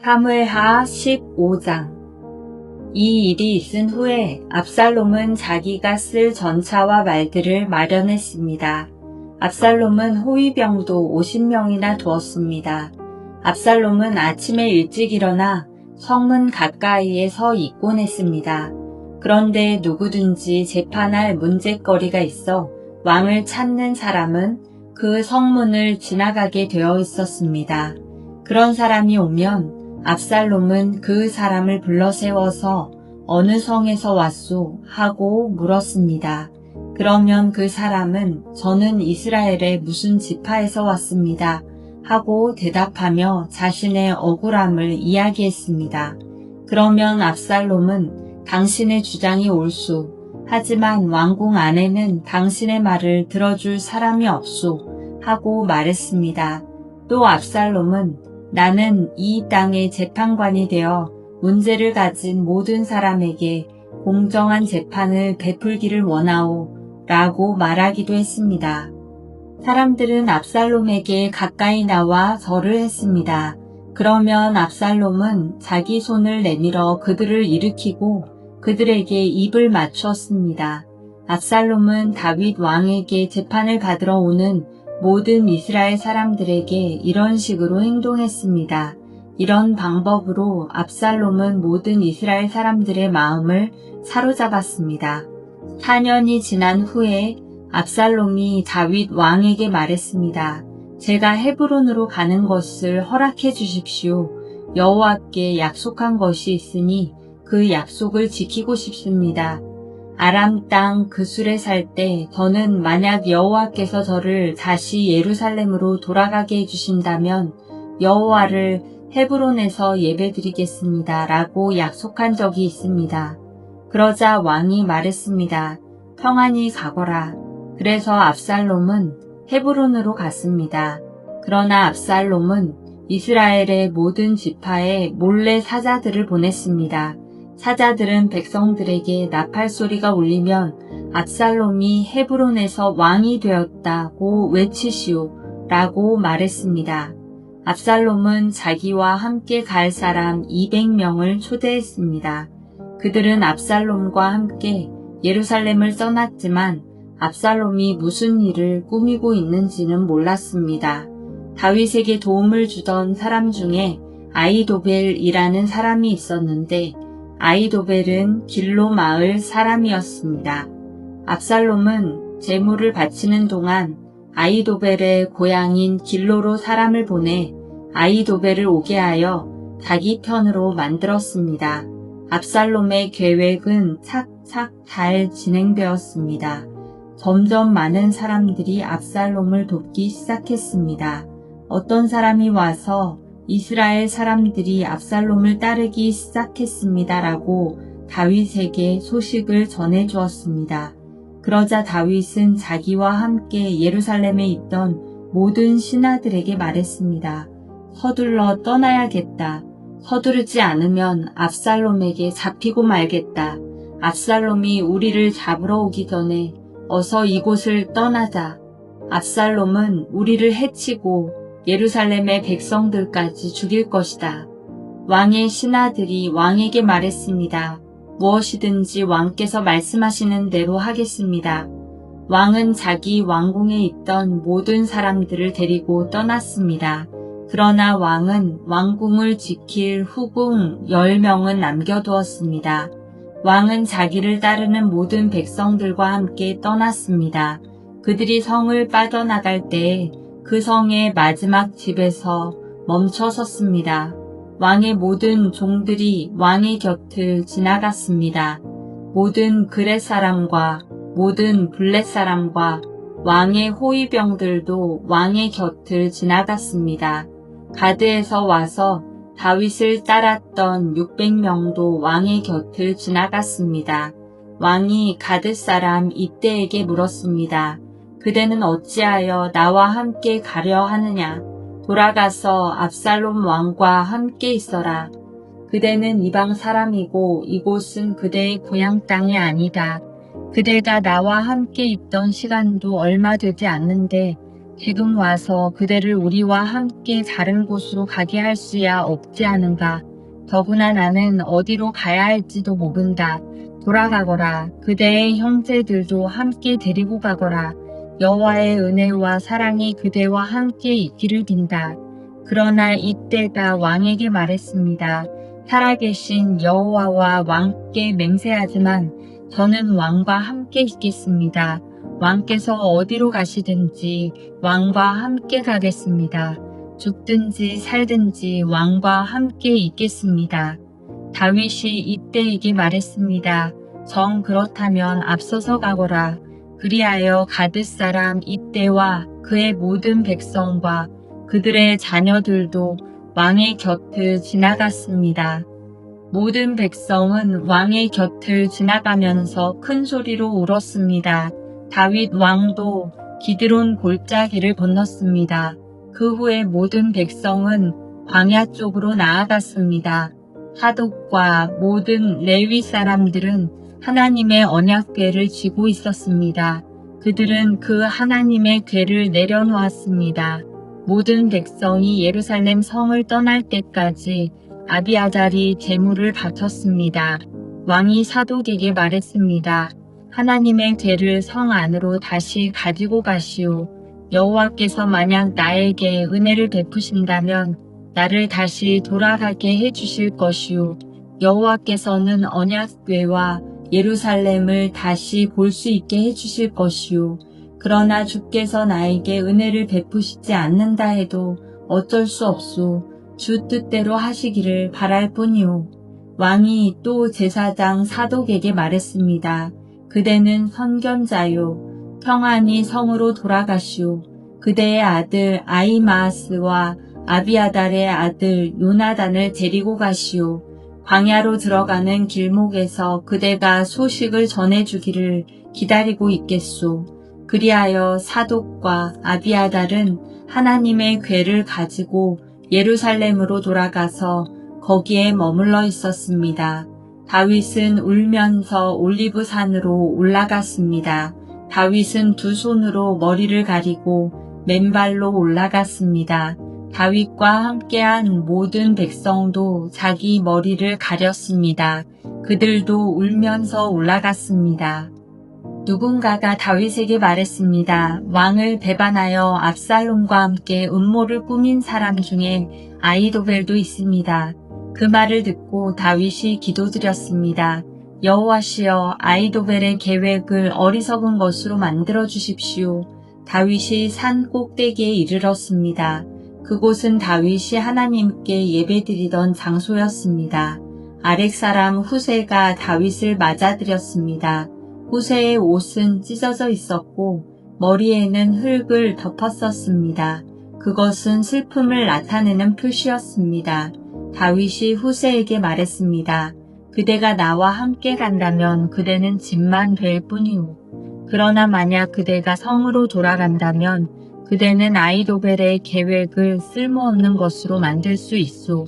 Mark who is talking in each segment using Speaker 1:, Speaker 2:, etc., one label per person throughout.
Speaker 1: 사무엘하 15장. 이 일이 있은 후에 압살롬은 자기가 쓸 전차와 말들을 마련했습니다. 압살롬은 호위병도 50명이나 두었습니다. 압살롬은 아침에 일찍 일어나 성문 가까이에 서 있곤 했습니다. 그런데 누구든지 재판할 문제거리가 있어 왕을 찾는 사람은 그 성문을 지나가게 되어 있었습니다. 그런 사람이 오면 압살롬은 그 사람을 불러 세워서 어느 성에서 왔소? 하고 물었습니다. 그러면 그 사람은 저는 이스라엘의 무슨 지파에서 왔습니다. 하고 대답하며 자신의 억울함을 이야기했습니다. 그러면 압살롬은 당신의 주장이 옳소. 하지만 왕궁 안에는 당신의 말을 들어줄 사람이 없소. 하고 말했습니다. 또 압살롬은 나는 이 땅의 재판관이 되어 문제를 가진 모든 사람에게 공정한 재판을 베풀기를 원하오 라고 말하기도 했습니다. 사람들은 압살롬에게 가까이 나와 절을 했습니다. 그러면 압살롬은 자기 손을 내밀어 그들을 일으키고 그들에게 입을 맞추었습니다. 압살롬은 다윗 왕에게 재판을 받으러 오는 모든 이스라엘 사람들에게 이런 식으로 행동했습니다. 이런 방법으로 압살롬은 모든 이스라엘 사람들의 마음을 사로잡았습니다. 4년이 지난 후에 압살롬이 다윗 왕에게 말했습니다. 제가 헤브론으로 가는 것을 허락해 주십시오. 여호와께 약속한 것이 있으니 그 약속을 지키고 싶습니다. 아람 땅 그술에 살 때 저는 만약 여호와께서 저를 다시 예루살렘으로 돌아가게 해주신다면 여호와를 헤브론에서 예배드리겠습니다. 라고 약속한 적이 있습니다. 그러자 왕이 말했습니다. 평안히 가거라. 그래서 압살롬은 헤브론으로 갔습니다. 그러나 압살롬은 이스라엘의 모든 지파에 몰래 사자들을 보냈습니다. 사자들은 백성들에게 나팔 소리가 울리면 압살롬이 헤브론에서 왕이 되었다고 외치시오 라고 말했습니다. 압살롬은 자기와 함께 갈 사람 200명을 초대했습니다. 그들은 압살롬과 함께 예루살렘을 떠났지만 압살롬이 무슨 일을 꾸미고 있는지는 몰랐습니다. 다윗에게 도움을 주던 사람 중에 아히도벨이라는 사람이 있었는데 아히도벨은 길로 마을 사람이었습니다. 압살롬은 제물을 바치는 동안 아히도벨의 고향인 길로로 사람을 보내 아히도벨을 오게 하여 자기 편으로 만들었습니다. 압살롬의 계획은 착착 잘 진행되었습니다. 점점 많은 사람들이 압살롬을 돕기 시작했습니다. 어떤 사람이 와서 이스라엘 사람들이 압살롬을 따르기 시작했습니다. 라고 다윗에게 소식을 전해 주었습니다. 그러자 다윗은 자기와 함께 예루살렘에 있던 모든 신하들에게 말했습니다. 서둘러 떠나야겠다. 서두르지 않으면 압살롬에게 잡히고 말겠다. 압살롬이 우리를 잡으러 오기 전에 어서 이곳을 떠나자. 압살롬은 우리를 해치고 예루살렘의 백성들까지 죽일 것이다. 왕의 신하들이 왕에게 말했습니다. 무엇이든지 왕께서 말씀하시는 대로 하겠습니다. 왕은 자기 왕궁에 있던 모든 사람들을 데리고 떠났습니다. 그러나 왕은 왕궁을 지킬 후궁 10명은 남겨두었습니다. 왕은 자기를 따르는 모든 백성들과 함께 떠났습니다. 그들이 성을 빠져나갈 때에 그 성의 마지막 집에서 멈춰 섰습니다. 왕의 모든 종들이 왕의 곁을 지나갔습니다. 모든 그렛 사람과 모든 블렛 사람과 왕의 호위병들도 왕의 곁을 지나갔습니다. 가드에서 와서 다윗을 따랐던 600명도 왕의 곁을 지나갔습니다. 왕이 가드 사람 이때에게 물었습니다. 그대는 어찌하여 나와 함께 가려 하느냐? 돌아가서 압살롬 왕과 함께 있어라. 그대는 이방 사람이고 이곳은 그대의 고향 땅이 아니다. 그대가 나와 함께 있던 시간도 얼마 되지 않는데 지금 와서 그대를 우리와 함께 다른 곳으로 가게 할 수야 없지 않은가. 더구나 나는 어디로 가야 할지도 모른다. 돌아가거라. 그대의 형제들도 함께 데리고 가거라. 여호와의 은혜와 사랑이 그대와 함께 있기를 빈다. 그러나 이때가 왕에게 말했습니다. 살아계신 여호와와 왕께 맹세하지만 저는 왕과 함께 있겠습니다. 왕께서 어디로 가시든지 왕과 함께 가겠습니다. 죽든지 살든지 왕과 함께 있겠습니다. 다윗이 이때에게 말했습니다. 정 그렇다면 앞서서 가거라. 그리하여 가드 사람 이때와 그의 모든 백성과 그들의 자녀들도 왕의 곁을 지나갔습니다. 모든 백성은 왕의 곁을 지나가면서 큰 소리로 울었습니다. 다윗 왕도 기드론 골짜기를 건넜습니다. 그 후에 모든 백성은 광야 쪽으로 나아갔습니다. 사독과 모든 레위 사람들은 하나님의 언약궤를 쥐고 있었습니다. 그들은 그 하나님의 궤를 내려놓았습니다. 모든 백성이 예루살렘 성을 떠날 때까지 아비아달이 제물을 바쳤습니다. 왕이 사독에게 말했습니다. 하나님의 궤를 성 안으로 다시 가지고 가시오. 여호와께서 만약 나에게 은혜를 베푸신다면 나를 다시 돌아가게 해주실 것이오. 여호와께서는 언약궤와 예루살렘을 다시 볼 수 있게 해주실 것이오. 그러나 주께서 나에게 은혜를 베푸시지 않는다 해도 어쩔 수 없소. 주 뜻대로 하시기를 바랄 뿐이오. 왕이 또 제사장 사독에게 말했습니다. 그대는 선견자요. 평안히 성으로 돌아가시오. 그대의 아들 아히마아스와 아비아달의 아들 요나단을 데리고 가시오. 광야로 들어가는 길목에서 그대가 소식을 전해주기를 기다리고 있겠소. 그리하여 사독과 아비아달은 하나님의 궤를 가지고 예루살렘으로 돌아가서 거기에 머물러 있었습니다. 다윗은 울면서 올리브 산으로 올라갔습니다. 다윗은 두 손으로 머리를 가리고 맨발로 올라갔습니다. 다윗과 함께한 모든 백성도 자기 머리를 가렸습니다. 그들도 울면서 올라갔습니다. 누군가가 다윗에게 말했습니다. 왕을 배반하여 압살롬과 함께 음모를 꾸민 사람 중에 아히도벨도 있습니다. 그 말을 듣고 다윗이 기도드렸습니다. 여호와시여, 아히도벨의 계획을 어리석은 것으로 만들어 주십시오. 다윗이 산 꼭대기에 이르렀습니다. 그곳은 다윗이 하나님께 예배드리던 장소였습니다. 아렉 사람 후세가 다윗을 맞아들였습니다. 후세의 옷은 찢어져 있었고 머리에는 흙을 덮었었습니다. 그것은 슬픔을 나타내는 표시였습니다. 다윗이 후세에게 말했습니다. 그대가 나와 함께 간다면 그대는 짐만 될 뿐이오. 그러나 만약 그대가 성으로 돌아간다면 그대는 아히도벨의 계획을 쓸모없는 것으로 만들 수 있소.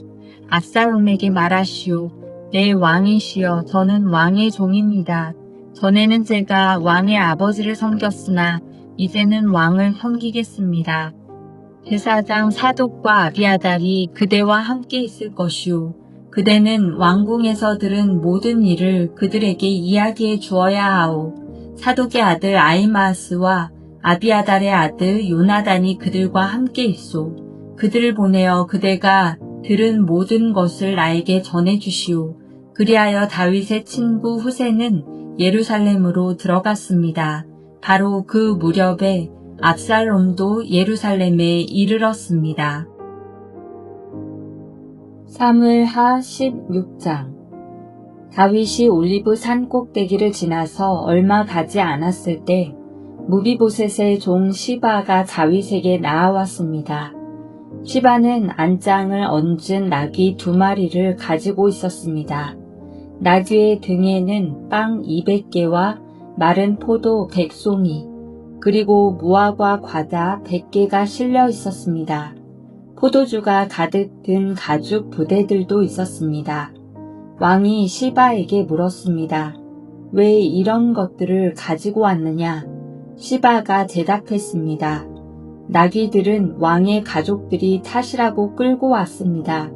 Speaker 1: 압살롬에게 말하시오. 내 왕이시여, 저는 왕의 종입니다. 전에는 제가 왕의 아버지를 섬겼으나 이제는 왕을 섬기겠습니다. 제사장 사독과 아비아달이 그대와 함께 있을 것이오. 그대는 왕궁에서 들은 모든 일을 그들에게 이야기해 주어야 하오. 사독의 아들 아히마아스와 아비아달의 아들 요나단이 그들과 함께 있소. 그들을 보내어 그대가 들은 모든 것을 나에게 전해 주시오. 그리하여 다윗의 친구 후세는 예루살렘으로 들어갔습니다. 바로 그 무렵에 압살롬도 예루살렘에 이르렀습니다. 사무엘하 16장. 다윗이 올리브 산 꼭대기를 지나서 얼마 가지 않았을 때 무비보셋의 종 시바가 다윗에게 나아왔습니다. 시바는 안장을 얹은 나귀 2마리를 가지고 있었습니다. 나귀의 등에는 빵 200개와 마른 포도 100송이, 그리고 무화과 과자 100개가 실려 있었습니다. 포도주가 가득 든 가죽 부대들도 있었습니다. 왕이 시바에게 물었습니다. 왜 이런 것들을 가지고 왔느냐? 시바가 대답했습니다. 나귀들은 왕의 가족들이 타시라고 끌고 왔습니다.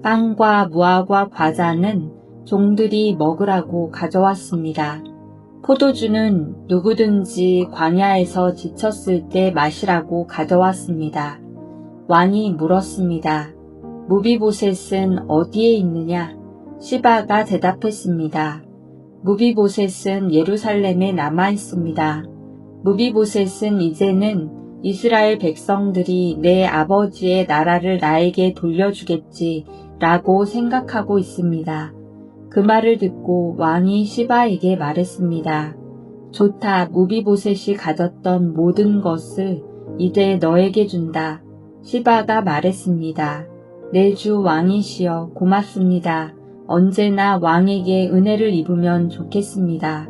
Speaker 1: 빵과 무화과 과자는 종들이 먹으라고 가져왔습니다. 포도주는 누구든지 광야에서 지쳤을 때 마시라고 가져왔습니다. 왕이 물었습니다. 무비보셋은 어디에 있느냐? 시바가 대답했습니다. 무비보셋은 예루살렘에 남아 있습니다. 무비보셋은 이제는 이스라엘 백성들이 내 아버지의 나라를 나에게 돌려주겠지 라고 생각하고 있습니다. 그 말을 듣고 왕이 시바에게 말했습니다. 좋다, 무비보셋이 가졌던 모든 것을 이제 너에게 준다. 시바가 말했습니다. 내 주 왕이시여 고맙습니다. 언제나 왕에게 은혜를 입으면 좋겠습니다.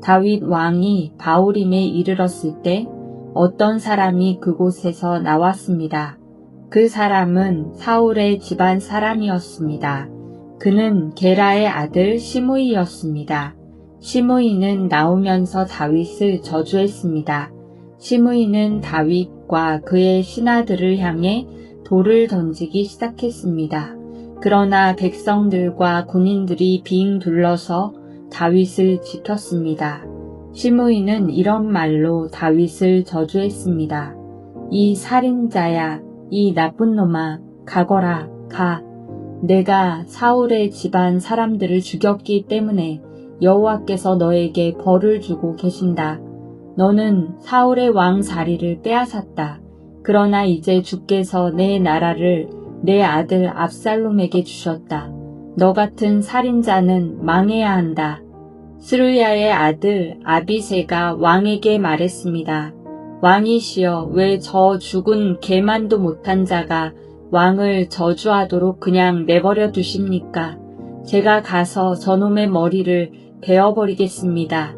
Speaker 1: 다윗 왕이 바후림에 이르렀을 때 어떤 사람이 그곳에서 나왔습니다. 그 사람은 사울의 집안 사람이었습니다. 그는 게라의 아들 시므이였습니다. 시므이는 나오면서 다윗을 저주했습니다. 시므이는 다윗과 그의 신하들을 향해 돌을 던지기 시작했습니다. 그러나 백성들과 군인들이 빙 둘러서 다윗을 지켰습니다. 시므이는 이런 말로 다윗을 저주했습니다. 이 살인자야, 이 나쁜 놈아, 가거라, 가. 내가 사울의 집안 사람들을 죽였기 때문에 여호와께서 너에게 벌을 주고 계신다. 너는 사울의 왕 자리를 빼앗았다. 그러나 이제 주께서 내 나라를 내 아들 압살롬에게 주셨다. 너 같은 살인자는 망해야 한다. 스루야의 아들 아비새가 왕에게 말했습니다. 왕이시여, 왜 저 죽은 개만도 못한 자가 왕을 저주하도록 그냥 내버려 두십니까? 제가 가서 저놈의 머리를 베어버리겠습니다.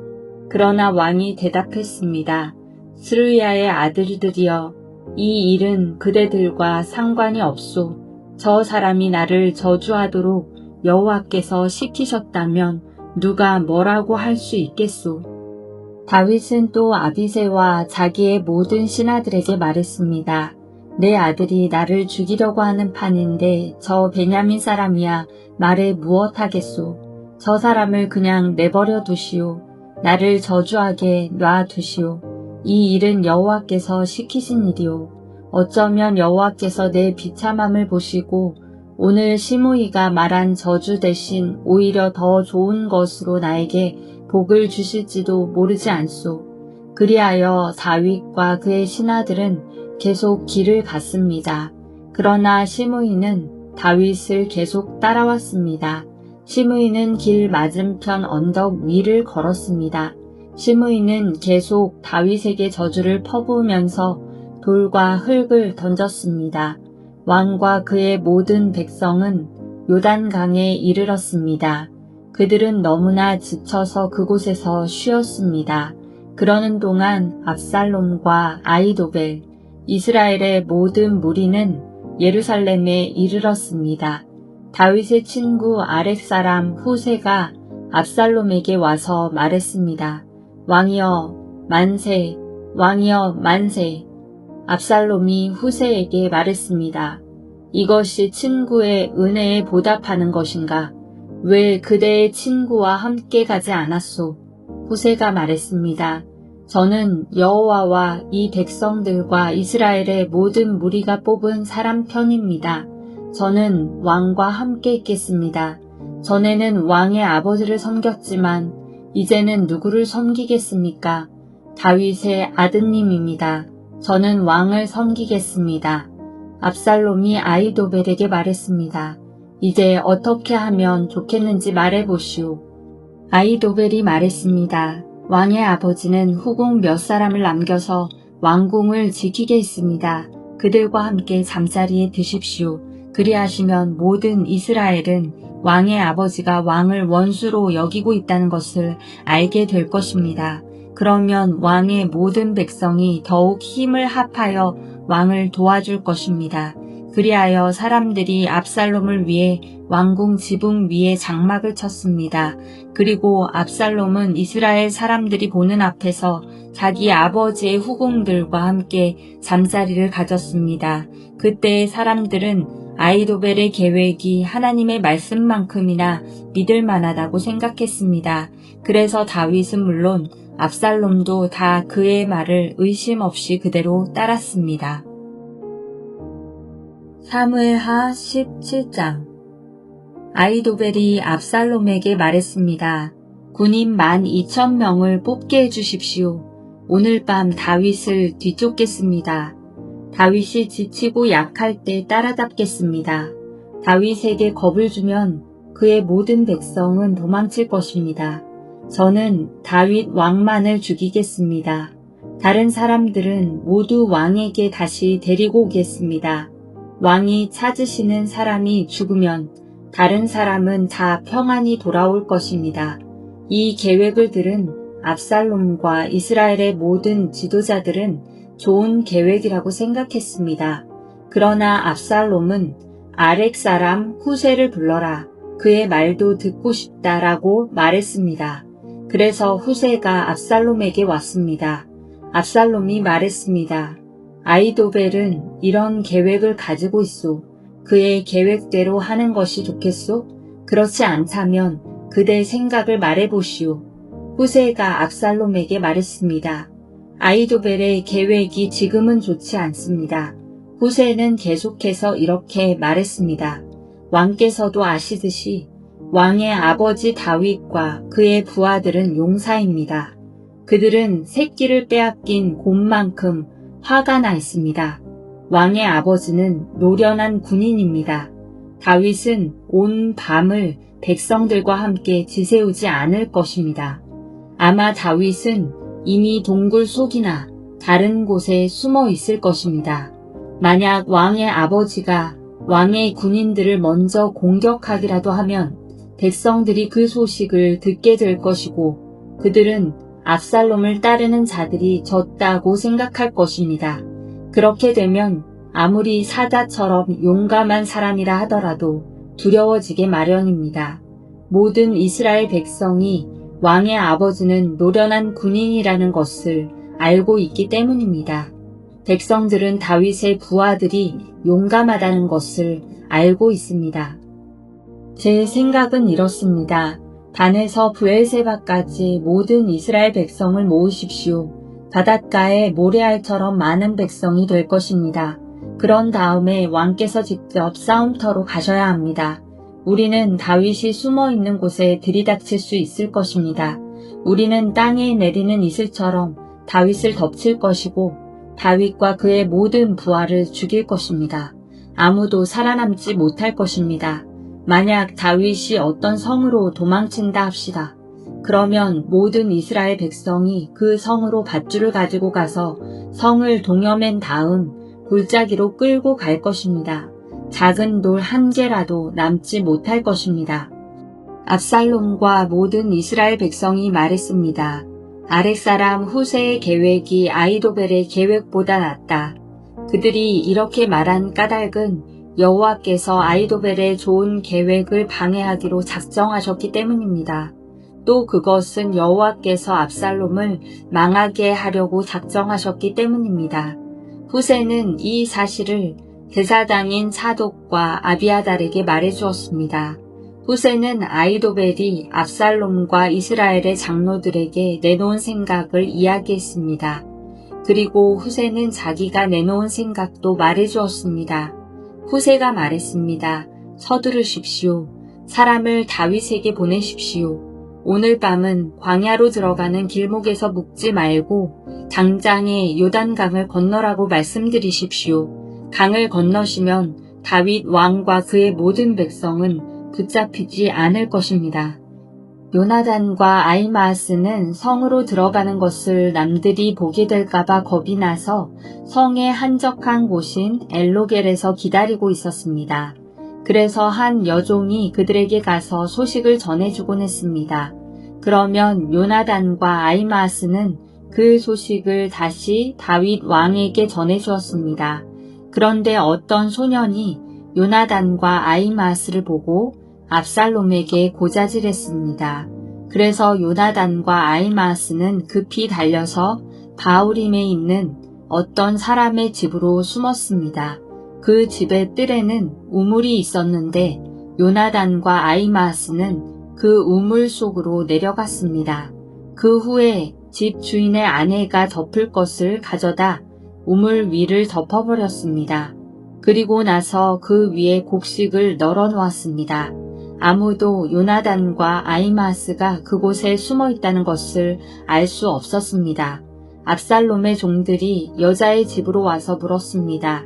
Speaker 1: 그러나 왕이 대답했습니다. 스루야의 아들들이여, 이 일은 그대들과 상관이 없소. 저 사람이 나를 저주하도록 여호와께서 시키셨다면 누가 뭐라고 할 수 있겠소. 다윗은 또 아비새와 자기의 모든 신하들에게 말했습니다. 내 아들이 나를 죽이려고 하는 판인데 저 베냐민 사람이야 말에 무엇하겠소. 저 사람을 그냥 내버려 두시오. 나를 저주하게 놔두시오. 이 일은 여호와께서 시키신 일이오. 어쩌면 여호와께서 내 비참함을 보시고 오늘 시므이가 말한 저주 대신 오히려 더 좋은 것으로 나에게 복을 주실지도 모르지 않소. 그리하여 다윗과 그의 신하들은 계속 길을 갔습니다. 그러나 시므이는 다윗을 계속 따라왔습니다. 시므이는 길 맞은편 언덕 위를 걸었습니다. 시므이는 계속 다윗에게 저주를 퍼부으면서 돌과 흙을 던졌습니다. 왕과 그의 모든 백성은 요단강에 이르렀습니다. 그들은 너무나 지쳐서 그곳에서 쉬었습니다. 그러는 동안 압살롬과 아히도벨, 이스라엘의 모든 무리는 예루살렘에 이르렀습니다. 다윗의 친구 아랫사람 후세가 압살롬에게 와서 말했습니다. 왕이여 만세, 왕이여 만세. 압살롬이 후세에게 말했습니다. 이것이 친구의 은혜에 보답하는 것인가? 왜 그대의 친구와 함께 가지 않았소? 후세가 말했습니다. 저는 여호와와 이 백성들과 이스라엘의 모든 무리가 뽑은 사람 편입니다. 저는 왕과 함께 있겠습니다. 전에는 왕의 아버지를 섬겼지만 이제는 누구를 섬기겠습니까? 다윗의 아드님입니다. 저는 왕을 섬기겠습니다. 압살롬이 아히도벨에게 말했습니다. 이제 어떻게 하면 좋겠는지 말해보시오. 아히도벨이 말했습니다. 왕의 아버지는 후궁 몇 사람을 남겨서 왕궁을 지키게 했습니다. 그들과 함께 잠자리에 드십시오. 그리하시면 모든 이스라엘은 왕의 아버지가 왕을 원수로 여기고 있다는 것을 알게 될 것입니다. 그러면 왕의 모든 백성이 더욱 힘을 합하여 왕을 도와줄 것입니다. 그리하여 사람들이 압살롬을 위해 왕궁 지붕 위에 장막을 쳤습니다. 그리고 압살롬은 이스라엘 사람들이 보는 앞에서 자기 아버지의 후궁들과 함께 잠자리를 가졌습니다. 그때의 사람들은 아히도벨의 계획이 하나님의 말씀만큼이나 믿을 만하다고 생각했습니다. 그래서 다윗은 물론 압살롬도 다 그의 말을 의심 없이 그대로 따랐습니다. 사무엘하 17장. 아히도벨이 압살롬에게 말했습니다. 군인 12,000명을 뽑게 해주십시오. 오늘 밤 다윗을 뒤쫓겠습니다. 다윗이 지치고 약할 때 따라잡겠습니다. 다윗에게 겁을 주면 그의 모든 백성은 도망칠 것입니다. 저는 다윗 왕만을 죽이겠습니다. 다른 사람들은 모두 왕에게 다시 데리고 오겠습니다. 왕이 찾으시는 사람이 죽으면 다른 사람은 다 평안히 돌아올 것입니다. 이 계획을 들은 압살롬과 이스라엘의 모든 지도자들은 좋은 계획이라고 생각했습니다. 그러나 압살롬은 아렉 사람 후세를 불러라. 그의 말도 듣고 싶다라고 말했습니다. 그래서 후세가 압살롬에게 왔습니다. 압살롬이 말했습니다. 아히도벨은 이런 계획을 가지고 있소. 그의 계획대로 하는 것이 좋겠소? 그렇지 않다면 그대의 생각을 말해보시오. 후세가 압살롬에게 말했습니다. 아히도벨의 계획이 지금은 좋지 않습니다. 후세는 계속해서 이렇게 말했습니다. 왕께서도 아시듯이 왕의 아버지 다윗과 그의 부하들은 용사입니다. 그들은 새끼를 빼앗긴 곰만큼 화가 나 있습니다. 왕의 아버지는 노련한 군인입니다. 다윗은 온 밤을 백성들과 함께 지새우지 않을 것입니다. 아마 다윗은 이미 동굴 속이나 다른 곳에 숨어 있을 것입니다. 만약 왕의 아버지가 왕의 군인들을 먼저 공격하기라도 하면 백성들이 그 소식을 듣게 될 것이고 그들은 압살롬을 따르는 자들이 졌다고 생각할 것입니다. 그렇게 되면 아무리 사자처럼 용감한 사람이라 하더라도 두려워지게 마련입니다. 모든 이스라엘 백성이 왕의 아버지는 노련한 군인이라는 것을 알고 있기 때문입니다. 백성들은 다윗의 부하들이 용감하다는 것을 알고 있습니다. 제 생각은 이렇습니다. 단에서 브엘세바까지 모든 이스라엘 백성을 모으십시오. 바닷가에 모래알처럼 많은 백성이 될 것입니다. 그런 다음에 왕께서 직접 싸움터로 가셔야 합니다. 우리는 다윗이 숨어 있는 곳에 들이닥칠 수 있을 것입니다. 우리는 땅에 내리는 이슬처럼 다윗을 덮칠 것이고 다윗과 그의 모든 부하를 죽일 것입니다. 아무도 살아남지 못할 것입니다. 만약 다윗이 어떤 성으로 도망친다 합시다. 그러면 모든 이스라엘 백성이 그 성으로 밧줄을 가지고 가서 성을 동여맨 다음 골짜기로 끌고 갈 것입니다. 작은 돌 한 개라도 남지 못할 것입니다. 압살롬과 모든 이스라엘 백성이 말했습니다. 아렉 사람 후세의 계획이 아히도벨의 계획보다 낫다. 그들이 이렇게 말한 까닭은 여호와께서 아히도벨의 좋은 계획을 방해하기로 작정하셨기 때문입니다. 또 그것은 여호와께서 압살롬을 망하게 하려고 작정하셨기 때문입니다. 후세는 이 사실을 대사장인 사독과 아비아달에게 말해주었습니다. 후세는 아히도벨이 압살롬과 이스라엘의 장로들에게 내놓은 생각을 이야기했습니다. 그리고 후세는 자기가 내놓은 생각도 말해주었습니다. 후세가 말했습니다. 서두르십시오. 사람을 다윗에게 보내십시오. 오늘 밤은 광야로 들어가는 길목에서 묵지 말고 당장에 요단강을 건너라고 말씀드리십시오. 강을 건너시면 다윗 왕과 그의 모든 백성은 붙잡히지 않을 것입니다. 요나단과 아히마아스는 성으로 들어가는 것을 남들이 보게 될까봐 겁이 나서 성의 한적한 곳인 엘로겔에서 기다리고 있었습니다. 그래서 한 여종이 그들에게 가서 소식을 전해주곤 했습니다. 그러면 요나단과 아히마아스는 그 소식을 다시 다윗 왕에게 전해주었습니다. 그런데 어떤 소년이 요나단과 아히마아스를 보고 압살롬에게 고자질했습니다. 그래서 요나단과 아히마아스는 급히 달려서 바후림에 있는 어떤 사람의 집으로 숨었습니다. 그 집의 뜰에는 우물이 있었는데 요나단과 아히마아스는 그 우물 속으로 내려갔습니다. 그 후에 집 주인의 아내가 덮을 것을 가져다 우물 위를 덮어버렸습니다. 그리고 나서 그 위에 곡식을 널어 놓았습니다. 아무도 요나단과 아히마아스가 그곳에 숨어 있다는 것을 알 수 없었습니다. 압살롬의 종들이 여자의 집으로 와서 물었습니다.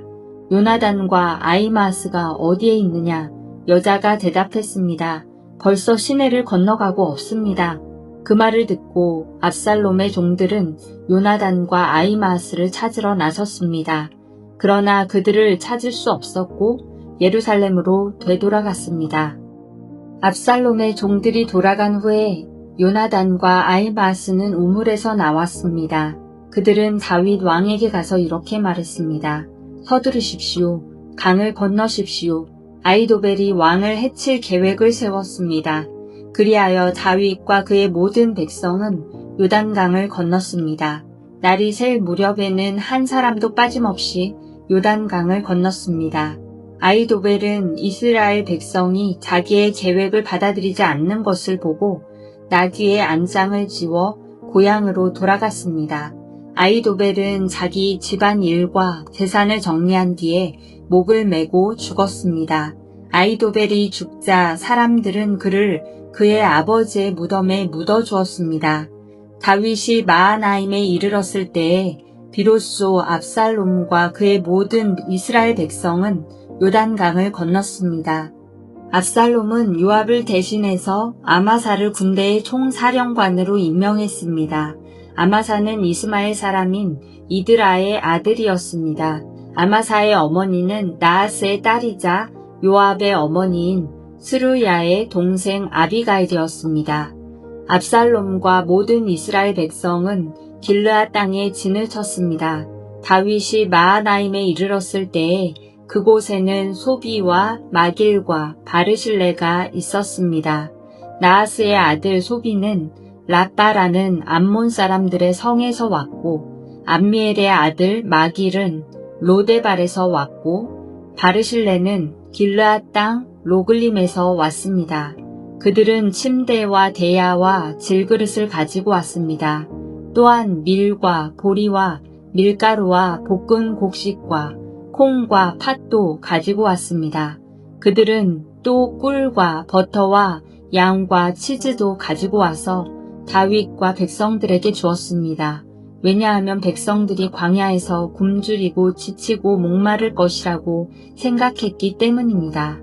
Speaker 1: 요나단과 아히마아스가 어디에 있느냐? 여자가 대답했습니다. 벌써 시내를 건너가고 없습니다. 그 말을 듣고 압살롬의 종들은 요나단과 아히마아스를 찾으러 나섰습니다. 그러나 그들을 찾을 수 없었고 예루살렘으로 되돌아갔습니다. 압살롬의 종들이 돌아간 후에 요나단과 아히마아스는 우물에서 나왔습니다. 그들은 다윗 왕에게 가서 이렇게 말했습니다. 서두르십시오. 강을 건너십시오. 아히도벨이 왕을 해칠 계획을 세웠습니다. 그리하여 다윗과 그의 모든 백성은 요단강을 건넜습니다. 날이 셀 무렵에는 한 사람도 빠짐없이 요단강을 건넜습니다. 아히도벨은 이스라엘 백성이 자기의 계획을 받아들이지 않는 것을 보고 나귀의 안장을 지워 고향으로 돌아갔습니다. 아히도벨은 자기 집안 일과 재산을 정리한 뒤에 목을 메고 죽었습니다. 아히도벨이 죽자 사람들은 그를 그의 아버지의 무덤에 묻어주었습니다. 다윗이 마하나임에 이르렀을 때에 비로소 압살롬과 그의 모든 이스라엘 백성은 요단강을 건넜습니다. 압살롬은 요압을 대신해서 아마사를 군대의 총사령관으로 임명했습니다. 아마사는 이스마엘 사람인 이드라의 아들이었습니다. 아마사의 어머니는 나하스의 딸이자 요압의 어머니인 스루야의 동생 아비가일이었습니다. 압살롬과 모든 이스라엘 백성은 길르앗 땅에 진을 쳤습니다. 다윗이 마하나임에 이르렀을 때에 그곳에는 소비와 마길과 바르실레가 있었습니다. 나하스의 아들 소비는 라빠라는 암몬 사람들의 성에서 왔고 암미엘의 아들 마길은 로데발에서 왔고 바르실레는 길르앗 땅 로글림에서 왔습니다. 그들은 침대와 대야와 질그릇을 가지고 왔습니다. 또한 밀과 보리와 밀가루와 볶은 곡식과 콩과 팥도 가지고 왔습니다. 그들은 또 꿀과 버터와 양과 치즈도 가지고 와서 다윗과 백성들에게 주었습니다. 왜냐하면 백성들이 광야에서 굶주리고 지치고 목마를 것이라고 생각했기 때문입니다.